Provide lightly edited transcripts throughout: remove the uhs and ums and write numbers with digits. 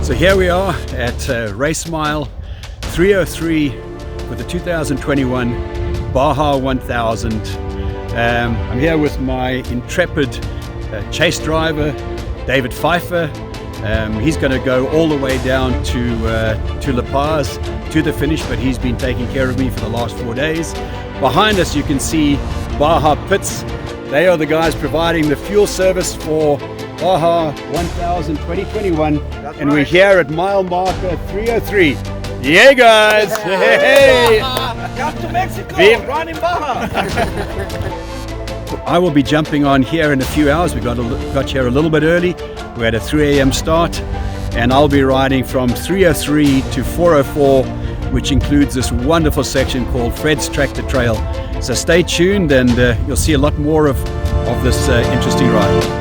So here we are at race mile 303 for the 2021 Baja 1000. I'm here with my intrepid chase driver, David Fifer. He's going to go all the way down to La Paz, to the finish, but he's been taking care of me for the last 4 days. Behind us you can see Baja Pits. They are the guys providing the fuel service for Baja 1000 2021. That's and right. We're here at mile marker 303. Yeah, guys! Hey! Come to Mexico! Run in Baja! I will be jumping on here in a few hours. We got here a little bit early. We had a 3 a.m. start, and I'll be riding from 303 to 404, which includes this wonderful section called Fred's Tractor Trail. So stay tuned, and you'll see a lot more of this interesting ride.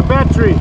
Battery.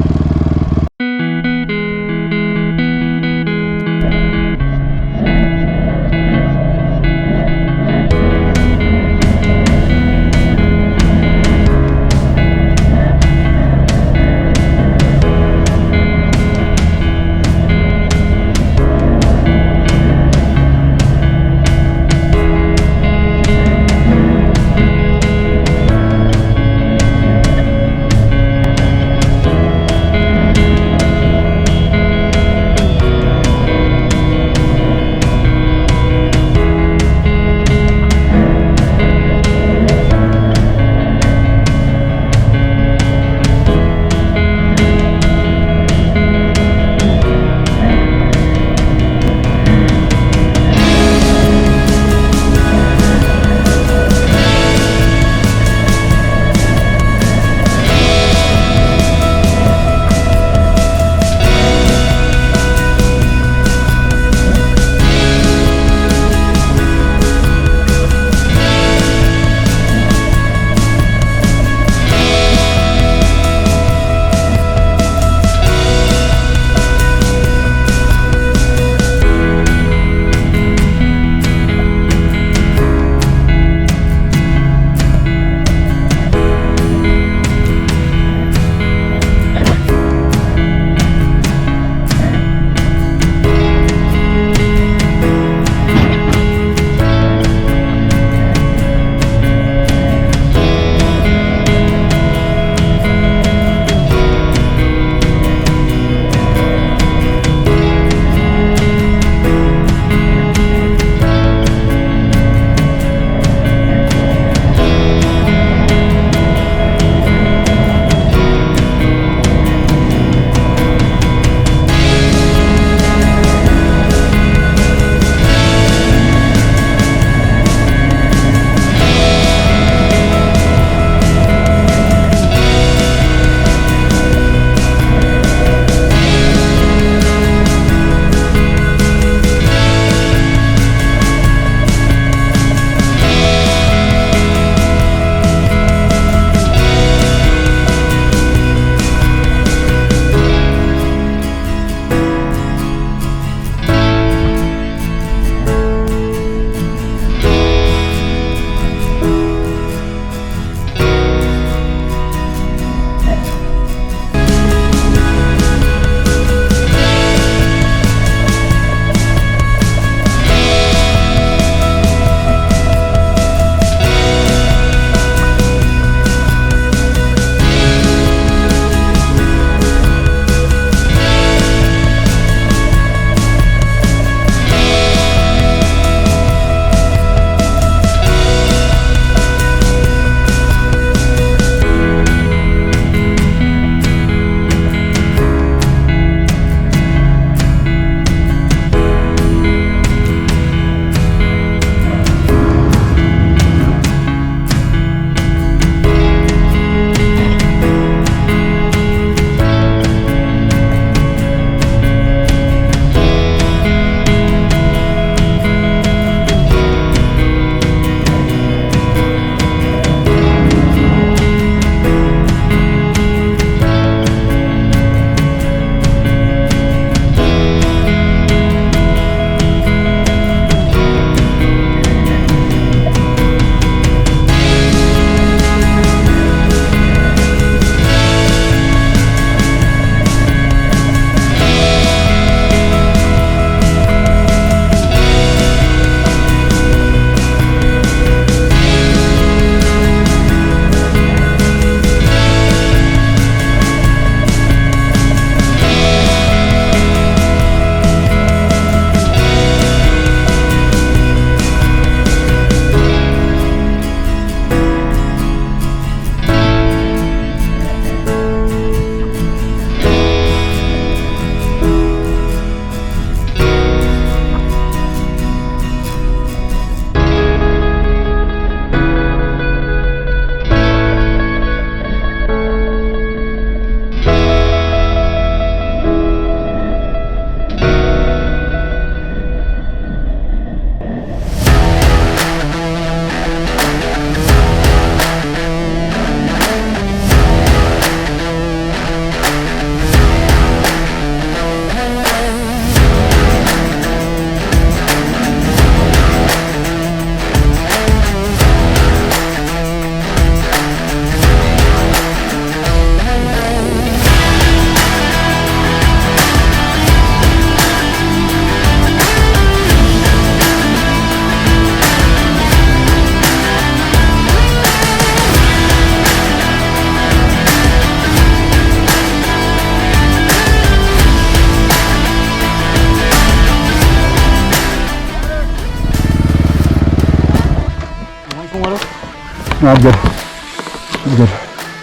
No, I'm good. I'm good.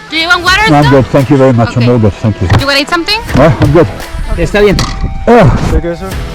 Do you want water? No, I'm still? good. Thank you very much. Okay. I'm all good. Thank you. Do you want to eat something? No, I'm good. Está bien. Oh. There goes, sir.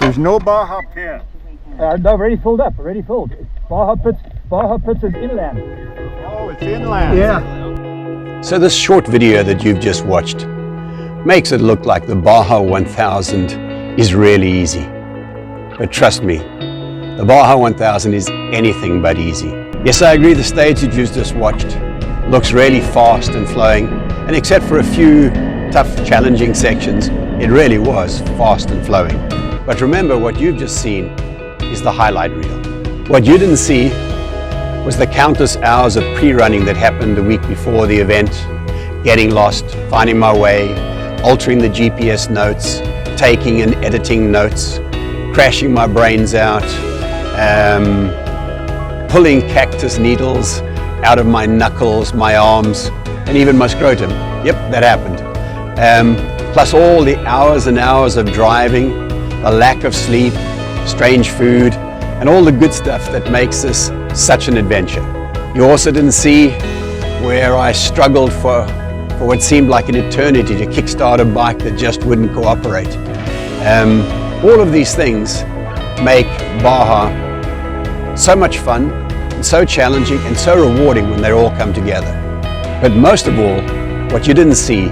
There's no Baja here. No, already filled up, already filled. Baja Pits is inland. Oh, it's inland. Yeah. So this short video that you've just watched makes it look like the Baja 1000 is really easy. But trust me, the Baja 1000 is anything but easy. Yes, I agree, the stage that you've just watched looks really fast and flowing, and except for a few tough, challenging sections, it really was fast and flowing. But remember, what you've just seen is the highlight reel. What you didn't see was the countless hours of pre-running that happened the week before the event, getting lost, finding my way, altering the GPS notes, taking and editing notes, crashing my brains out, pulling cactus needles out of my knuckles, my arms, and even my scrotum. Yep, that happened. Plus all the hours and hours of driving, the lack of sleep, strange food, and all the good stuff that makes this such an adventure. You also didn't see where I struggled for what seemed like an eternity to kickstart a bike that just wouldn't cooperate. All of these things make Baja so much fun, and so challenging, and so rewarding when they all come together. But most of all, what you didn't see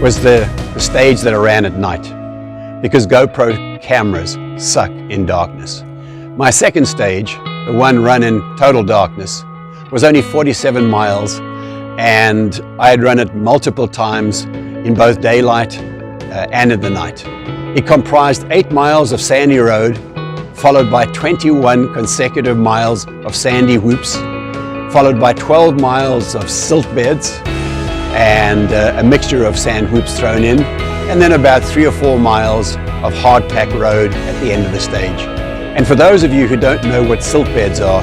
was the stage that I ran at night, because GoPro cameras suck in darkness. My second stage, the one run in total darkness, was only 47 miles, and I had run it multiple times in both daylight and in the night. It comprised 8 miles of sandy road, followed by 21 consecutive miles of sandy whoops, followed by 12 miles of silt beds and a mixture of sand whoops thrown in, and then about 3 or 4 miles of hard pack road at the end of the stage. And for those of you who don't know what silt beds are,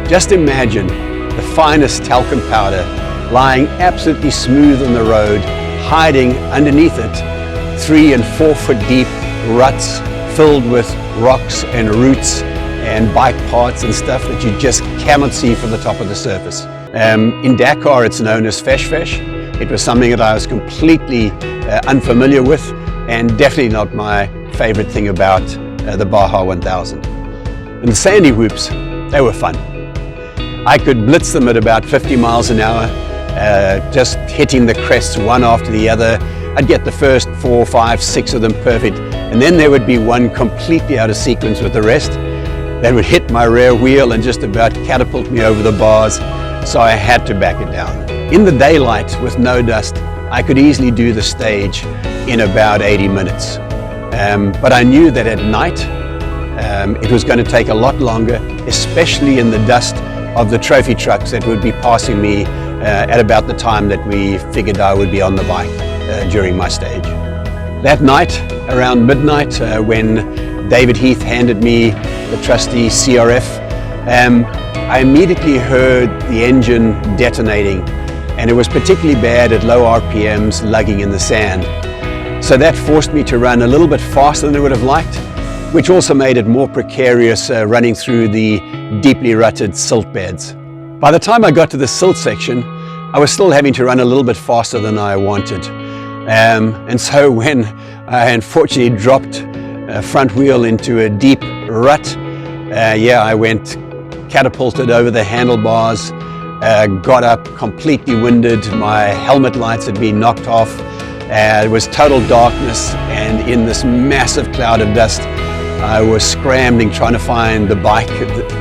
just imagine the finest talcum powder lying absolutely smooth on the road, hiding underneath it 3 and 4 foot deep ruts filled with rocks and roots and bike parts and stuff that you just cannot see from the top of the surface. In Dakar it's known as fesh. It was something that I was completely unfamiliar with, and definitely not my favorite thing about the Baja 1000. And the sandy whoops, they were fun. I could blitz them at about 50 miles an hour, just hitting the crests one after the other. I'd get the first 4, 5, 6 of them perfect, and then there would be one completely out of sequence with the rest that would hit my rear wheel and just about catapult me over the bars, so I had to back it down. In the daylight with no dust, I could easily do the stage in about 80 minutes. But I knew that at night it was going to take a lot longer, especially in the dust of the trophy trucks that would be passing me at about the time that we figured I would be on the bike during my stage. That night, around midnight, when David Heath handed me the trusty CRF, I immediately heard the engine detonating, and it was particularly bad at low RPMs, lugging in the sand. So that forced me to run a little bit faster than I would have liked, which also made it more precarious running through the deeply rutted silt beds. By the time I got to the silt section, I was still having to run a little bit faster than I wanted. And so when I unfortunately dropped front wheel into a deep rut, I went catapulted over the handlebars, got up completely winded, my helmet lights had been knocked off, It was total darkness, and in this massive cloud of dust, I was scrambling trying to find the bike,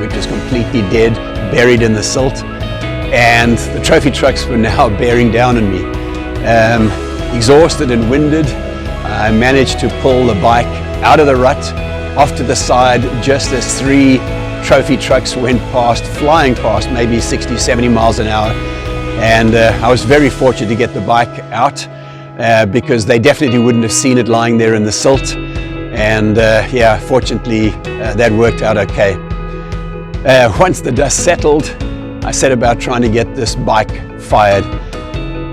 which was completely dead, buried in the silt, and the trophy trucks were now bearing down on me. Exhausted and winded, I managed to pull the bike out of the rut, off to the side, just as 3 trophy trucks went past, flying past, maybe 60, 70 miles an hour. And I was very fortunate to get the bike out because they definitely wouldn't have seen it lying there in the silt. And yeah, fortunately that worked out okay. Once the dust settled, I set about trying to get this bike fired.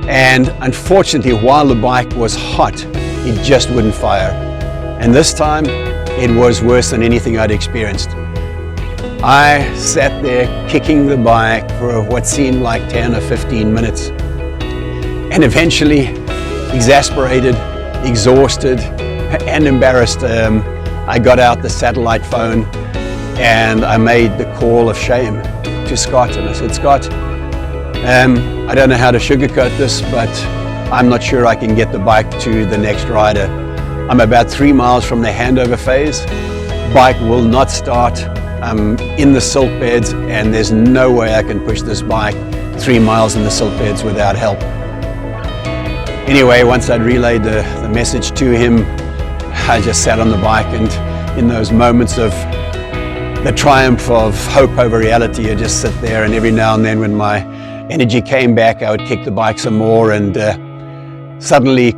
And unfortunately, while the bike was hot, it just wouldn't fire. And this time, it was worse than anything I'd experienced. I sat there kicking the bike for what seemed like 10 or 15 minutes. And eventually, exasperated, exhausted, and embarrassed, I got out the satellite phone and I made the call of shame to Scott. And I said, Scott, I don't know how to sugarcoat this, but I'm not sure I can get the bike to the next rider. I'm about 3 miles from the handover phase. Bike will not start. I'm in the silt beds, and there's no way I can push this bike 3 miles in the silt beds without help. Anyway, once I'd relayed the message to him, I just sat on the bike, and in those moments of the triumph of hope over reality, I just sit there, and every now and then when my energy came back, I would kick the bike some more, and suddenly,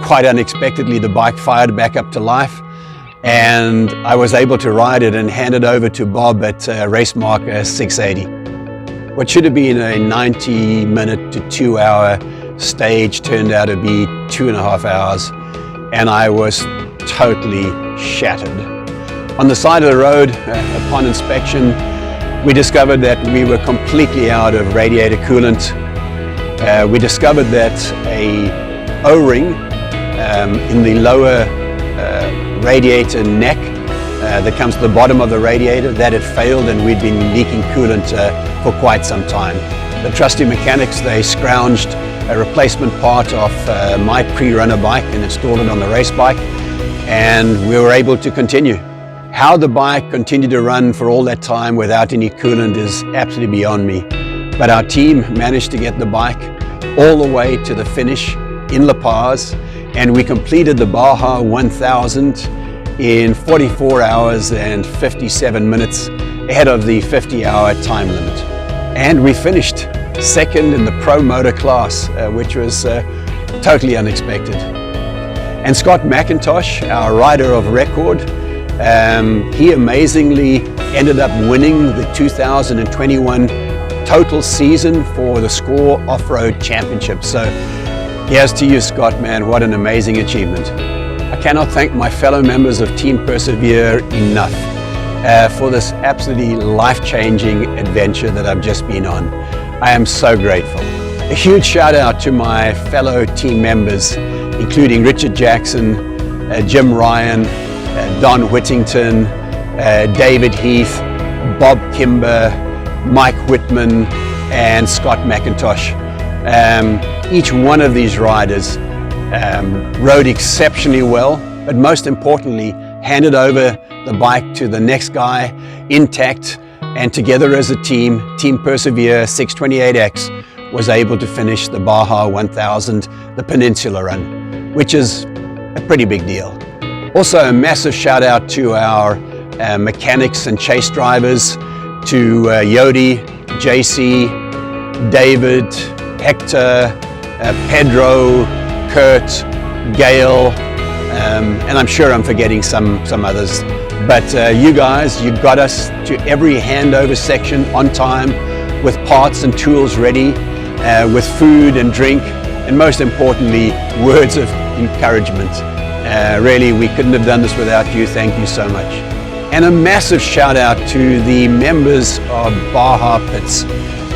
quite unexpectedly, the bike fired back up to life, and I was able to ride it and hand it over to Bob at race marker 680. What should have been a 90-minute to 2-hour stage turned out to be 2.5 hours, and I was totally shattered. On the side of the road, upon inspection, we discovered that we were completely out of radiator coolant. We discovered that a O-ring in the lower radiator neck that comes to the bottom of the radiator, that had failed, and we'd been leaking coolant for quite some time. The trusty mechanics, they scrounged a replacement part of my pre-runner bike and installed it on the race bike, and we were able to continue. How the bike continued to run for all that time without any coolant is absolutely beyond me. But our team managed to get the bike all the way to the finish in La Paz, and we completed the Baja 1000 in 44 hours and 57 minutes ahead of the 50-hour time limit. And we finished second in the ProMoto class, which was totally unexpected. And Scott McIntosh, our rider of record, he amazingly ended up winning the 2021 total season for the SCCA Off-Road Championship. So here's to you, Scott, man, what an amazing achievement. I cannot thank my fellow members of Team Persevere enough for this absolutely life-changing adventure that I've just been on. I am so grateful. A huge shout out to my fellow team members, including Richard Jackson, Jim Ryan, Don Whittington, David Heath, Bob Kimber, Mike Whitman, and Scott McIntosh. Each one of these riders rode exceptionally well, but most importantly, handed over the bike to the next guy intact, and together as a team, Team Persevere 628X was able to finish the Baja 1000, the Peninsula run, which is a pretty big deal. Also, a massive shout out to our mechanics and chase drivers, to Yodi, JC, David, Hector, Pedro, Kurt, Gail, and I'm sure I'm forgetting some others. But you guys, you got us to every handover section on time, with parts and tools ready, with food and drink, and most importantly, words of encouragement. Really, we couldn't have done this without you. Thank you so much. And a massive shout out to the members of Baja Pits,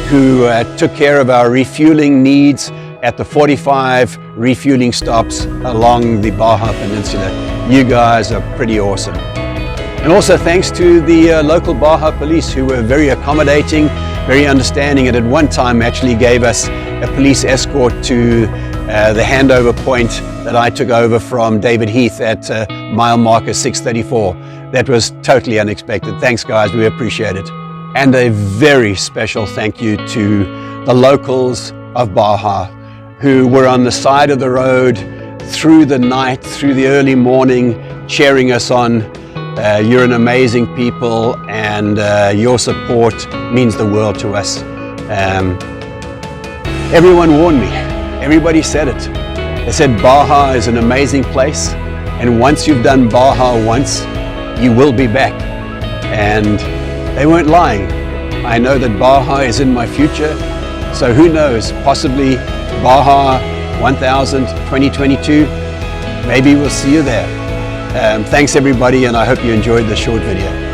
who took care of our refueling needs at the 45 refueling stops along the Baja Peninsula. You guys are pretty awesome. And also thanks to the local Baja police, who were very accommodating, very understanding, and at one time actually gave us a police escort to the handover point that I took over from David Heath at mile marker 634. That was totally unexpected. Thanks guys, we appreciate it. And a very special thank you to the locals of Baja who were on the side of the road through the night, through the early morning, cheering us on. You're an amazing people, and your support means the world to us. Everyone warned me. Everybody said it. They said Baja is an amazing place, and once you've done Baja once, you will be back. And they weren't lying. I know that Baja is in my future, so who knows, possibly Baja 1000 2022, maybe we'll see you there. Thanks everybody, and I hope you enjoyed the short video.